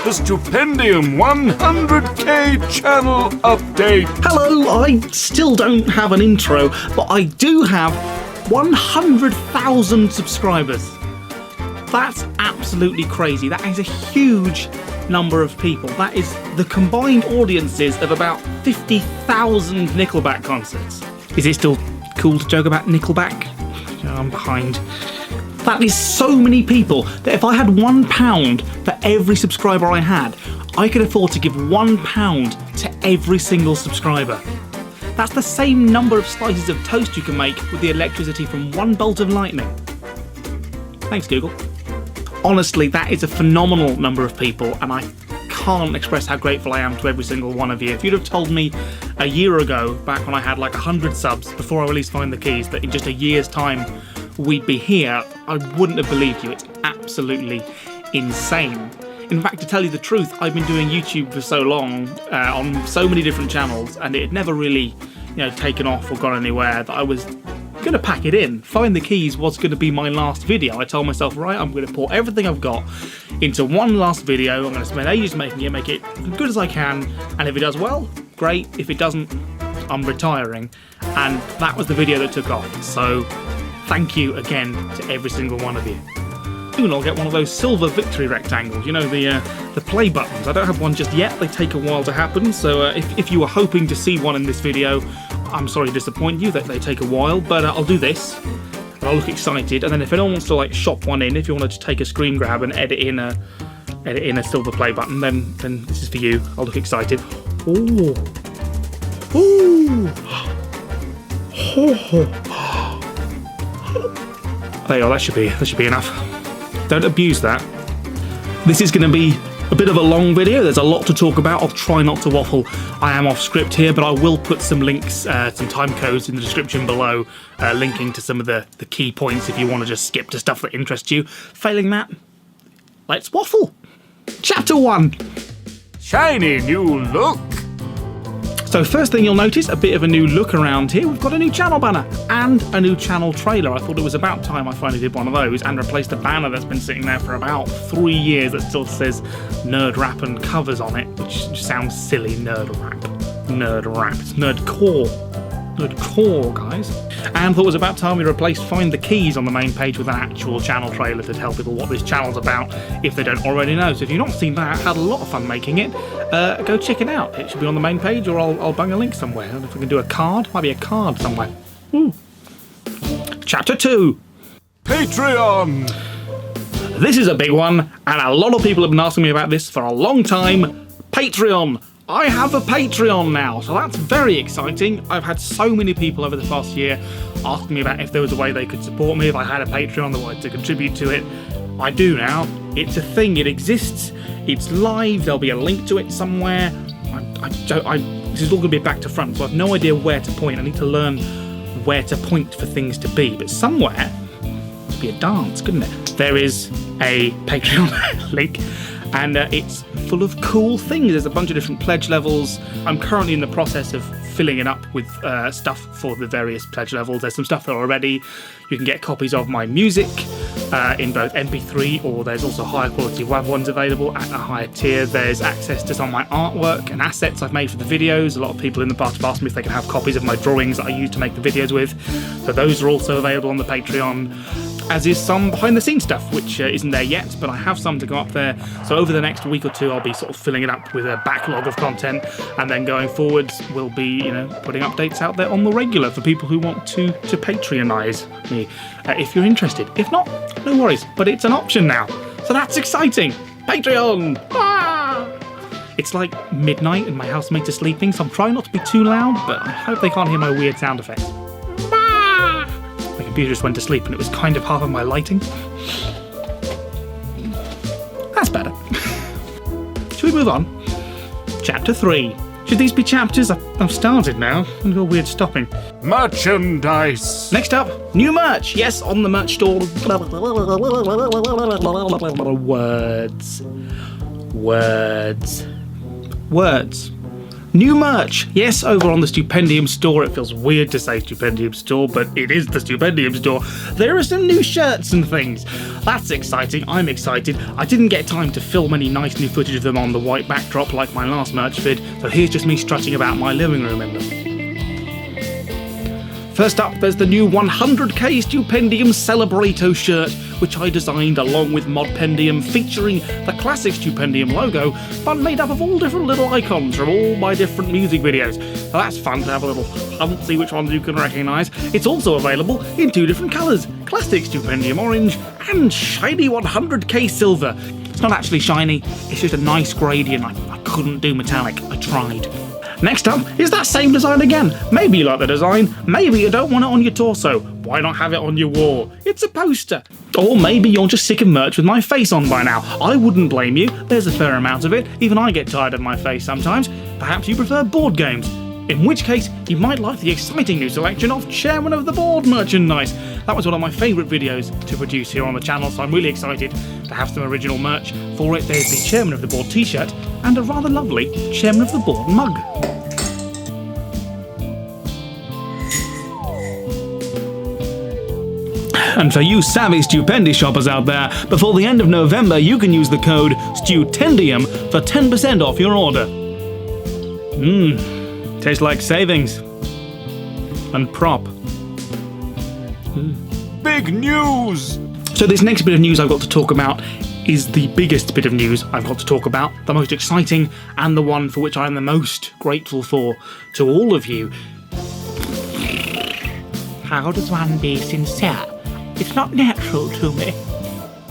the Stupendium 100k channel update. Hello, I still don't have an intro, but I do have 100,000 subscribers. That's absolutely crazy. That is a huge number of people. That is the combined audiences of about 50,000 Nickelback concerts. Is it still cool to joke about Nickelback? I'm behind. That is so many people that if I had £1 for every subscriber I had, I could afford to give £1 to every single subscriber. That's the same number of slices of toast you can make with the electricity from one bolt of lightning. Thanks, Google. Honestly, that is a phenomenal number of people, and I can't express how grateful I am to every single one of you. If you'd have told me a year ago, back when I had like 100 subs, before I released Find the Keys, that in just a year's time we'd be here, I wouldn't have believed you. It's absolutely insane. In fact, to tell you the truth, I've been doing YouTube for so long, on so many different channels, and it had never really, taken off or gone anywhere, that I was going to pack it in. Find the Keys was going to be my last video. I told myself, right, I'm going to pour everything I've got into one last video. I'm going to spend ages making it, make it as good as I can, and if it does well, great. If it doesn't, I'm retiring. And that was the video that took off. So thank you again to every single one of you. Soon I'll get one of those silver victory rectangles, the play buttons. I don't have one just yet, they take a while to happen, so if you were hoping to see one in this video, I'm sorry to disappoint you that they take a while, but I'll do this, and I'll look excited, and then if anyone wants to shop one in, if you want to take a screen grab and edit in a silver play button, then this is for you. I'll look excited. Ooh. Ooh. There you go, that should be enough. Don't abuse that. This is going to be a bit of a long video. There's a lot to talk about. I'll try not to waffle. I am off script here, but I will put some links, some time codes in the description below, linking to some of the key points if you want to just skip to stuff that interests you. Failing that, let's waffle. Chapter 1. Shiny new look. So first thing you'll notice, a bit of a new look around here. We've got a new channel banner and a new channel trailer. I thought it was about time I finally did one of those and replaced a banner that's been sitting there for about 3 years that still says Nerd Rap and covers on it, which just sounds silly. Nerd Rap. Nerd Rap. It's Nerdcore. Nerdcore, guys. And thought it was about time we replaced Find the Keys on the main page with an actual channel trailer to tell people what this channel's about if they don't already know. So if you've not seen that, had a lot of fun making it, go check it out. It should be on the main page, or I'll bung a link somewhere. I don't know if we can do a card. Might be a card somewhere. Chapter 2. Patreon. This is a big one, and a lot of people have been asking me about this for a long time. Patreon. I have a Patreon now, so that's very exciting. I've had so many people over the past year asking me about if there was a way they could support me if I had a Patreon that wanted to contribute to it. I do now. It's a thing. It exists. It's live. There'll be a link to it somewhere. This is all going to be back to front, so I have no idea where to point. I need to learn where to point for things to be. But somewhere, it'd be a dance, couldn't it? There is a Patreon link, and it's full of cool things. There's a bunch of different pledge levels. I'm currently in the process of filling it up with stuff for the various pledge levels. There's some stuff there already. You can get copies of my music in both MP3, or there's also higher quality WAV ones available at a higher tier. There's access to some of my artwork and assets I've made for the videos. A lot of people in the past have asked me if they can have copies of my drawings that I use to make the videos with. So those are also available on the Patreon, as is some behind the scenes stuff, which isn't there yet, but I have some to go up there. So over the next week or two, I'll be sort of filling it up with a backlog of content, and then going forwards, we'll be, putting updates out there on the regular for people who want to Patreonize me, if you're interested. If not, no worries, but it's an option now. So that's exciting. Patreon! Ah! It's like midnight and my housemates are sleeping, so I'm trying not to be too loud, but I hope they can't hear my weird sound effects. My computer just went to sleep and it was kind of half of my lighting. That's better. Should we move on? Chapter 3. Should these be chapters? I've started now. I'm a little weird stopping. Merchandise. Next up, new merch. Yes, on the merch store. Words. New merch, yes, over on the Stupendium Store. It feels weird to say Stupendium Store, but it is the Stupendium Store. There are some new shirts and things. That's exciting, I'm excited. I didn't get time to film any nice new footage of them on the white backdrop like my last merch vid, so here's just me strutting about my living room in them. First up, there's the new 100k Stupendium Celebrato shirt, which I designed along with Modpendium, featuring the classic Stupendium logo, but made up of all different little icons from all my different music videos. So that's fun to have a little hunt, see which ones you can recognise. It's also available in 2 different colours, classic Stupendium orange and shiny 100k silver. It's not actually shiny, it's just a nice gradient. I couldn't do metallic, I tried. Next up is that same design again. Maybe you like the design, maybe you don't want it on your torso. Why not have it on your wall? It's a poster. Or maybe you're just sick of merch with my face on by now. I wouldn't blame you, there's a fair amount of it. Even I get tired of my face sometimes. Perhaps you prefer board games. In which case, you might like the exciting new selection of Chairman of the Board merchandise. That was one of my favourite videos to produce here on the channel, so I'm really excited to have some original merch for it. There's the Chairman of the Board t-shirt and a rather lovely Chairman of the Board mug. And for you savvy Stupendi shoppers out there, before the end of November you can use the code STUPENDIUM for 10% off your order. Tastes like savings. And prop. Big news! So this next bit of news I've got to talk about is the biggest bit of news I've got to talk about, the most exciting, and the one for which I am the most grateful for to all of you. How does one be sincere? It's not natural to me.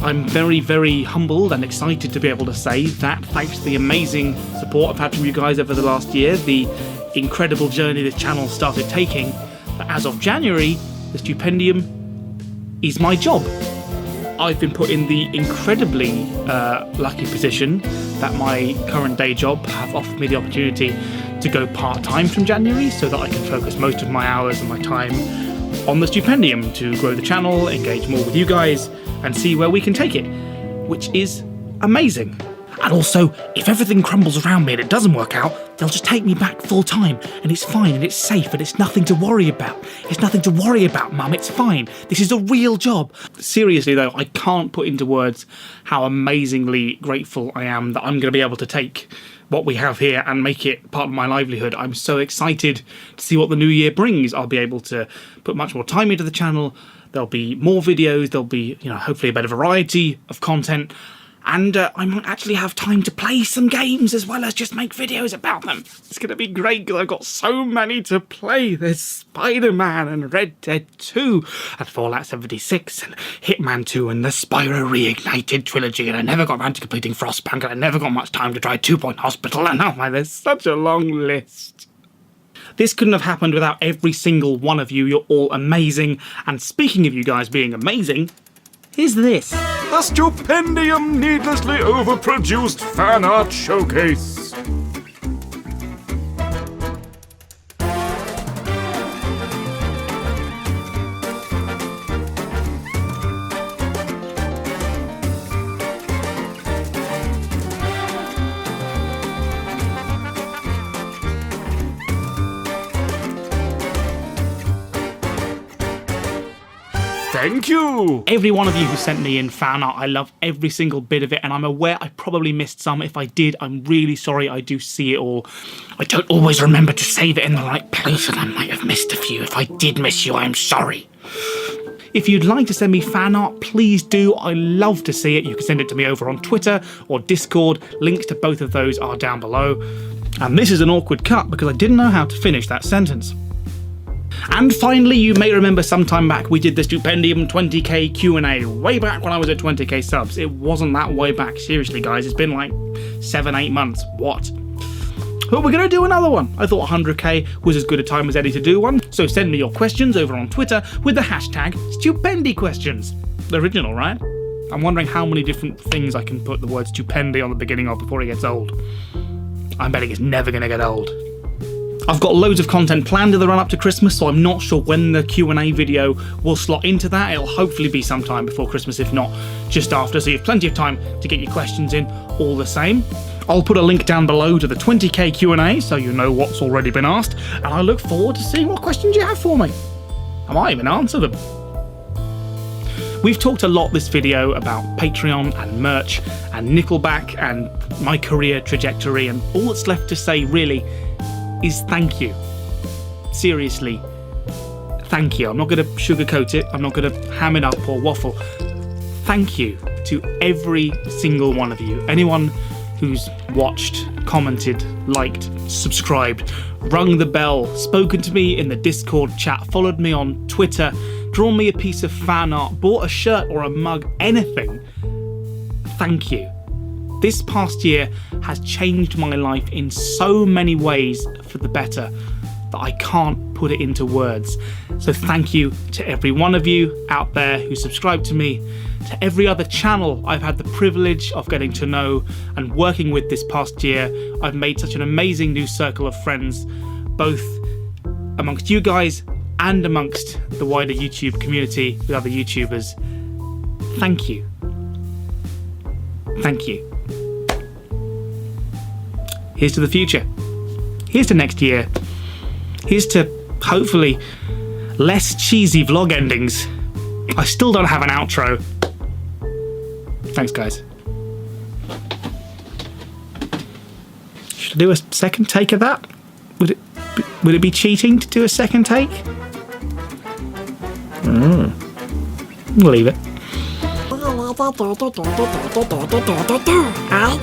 I'm very, very humbled and excited to be able to say that thanks to the amazing support I've had from you guys over the last year, the incredible journey this channel started taking, that as of January, the Stupendium is my job. I've been put in the incredibly lucky position that my current day job have offered me the opportunity to go part-time from January so that I can focus most of my hours and my time on the Stupendium to grow the channel, engage more with you guys, and see where we can take it, which is amazing. And also, if everything crumbles around me and it doesn't work out, they'll just take me back full time, and it's fine, and it's safe, and it's nothing to worry about. It's nothing to worry about, Mum, it's fine. This is a real job. Seriously though, I can't put into words how amazingly grateful I am that I'm going to be able to take what we have here and make it part of my livelihood. I'm so excited to see what the new year brings. I'll be able to put much more time into the channel. There'll be more videos. There'll be, hopefully a better variety of content. And I might actually have time to play some games as well as just make videos about them. It's going to be great because I've got so many to play. There's Spider-Man and Red Dead 2 and Fallout 76 and Hitman 2 and the Spyro Reignited trilogy, and I never got around to completing Frostpunk, and I never got much time to try 2 Point Hospital, and oh my, there's such a long list. This couldn't have happened without every single one of you. You're all amazing. And speaking of you guys being amazing, here's this. A Stupendium needlessly overproduced fan art showcase. Thank you! Every one of you who sent me in fan art, I love every single bit of it, and I'm aware I probably missed some. If I did, I'm really sorry. I do see it all. I don't always remember to save it in the right place, and I might have missed a few. If I did miss you, I'm sorry. If you'd like to send me fan art, please do. I love to see it. You can send it to me over on Twitter or Discord. Links to both of those are down below. And this is an awkward cut because I didn't know how to finish that sentence. And finally, you may remember sometime back we did the Stupendium 20k Q&A, way back when I was at 20k subs. It wasn't that way back, seriously guys, it's been like 7-8 months, what? But we're going to do another one. I thought 100k was as good a time as any to do one, so send me your questions over on Twitter with the hashtag StupendiQuestions. Original, right? I'm wondering how many different things I can put the word Stupendi on the beginning of before it gets old. I'm betting it's never going to get old. I've got loads of content planned in the run up to Christmas, so I'm not sure when the Q&A video will slot into that. It'll hopefully be sometime before Christmas, if not just after, so you have plenty of time to get your questions in all the same. I'll put a link down below to the 20k Q&A so you know what's already been asked, and I look forward to seeing what questions you have for me. I might even answer them. We've talked a lot this video about Patreon and merch and Nickelback and my career trajectory, and all that's left to say really is thank you. Seriously, thank you. I'm not going to sugarcoat it, I'm not going to ham it up or waffle. Thank you to every single one of you. Anyone who's watched, commented, liked, subscribed, rung the bell, spoken to me in the Discord chat, followed me on Twitter, drawn me a piece of fan art, bought a shirt or a mug, anything. Thank you. This past year has changed my life in so many ways for the better that I can't put it into words. So thank you to every one of you out there who subscribed to me, to every other channel I've had the privilege of getting to know and working with this past year. I've made such an amazing new circle of friends, both amongst you guys and amongst the wider YouTube community with other YouTubers. Thank you. Thank you. Here's to the future. Here's to next year. Here's to, hopefully, less cheesy vlog endings. I still don't have an outro. Thanks, guys. Should I do a second take of that? Would it be cheating to do a second take? We'll leave it. I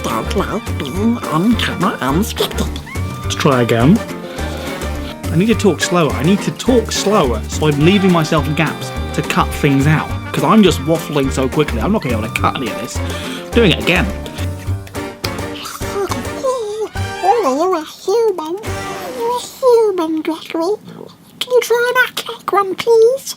don't like being on camera unscripted. Let's try again. I need to talk slower. I need to talk slower, so I'm leaving myself gaps to cut things out. Because I'm just waffling so quickly, I'm not going to be able to cut any of this. Doing it again. You're a human. You're a human, Gregory. Can you try that cake one, please?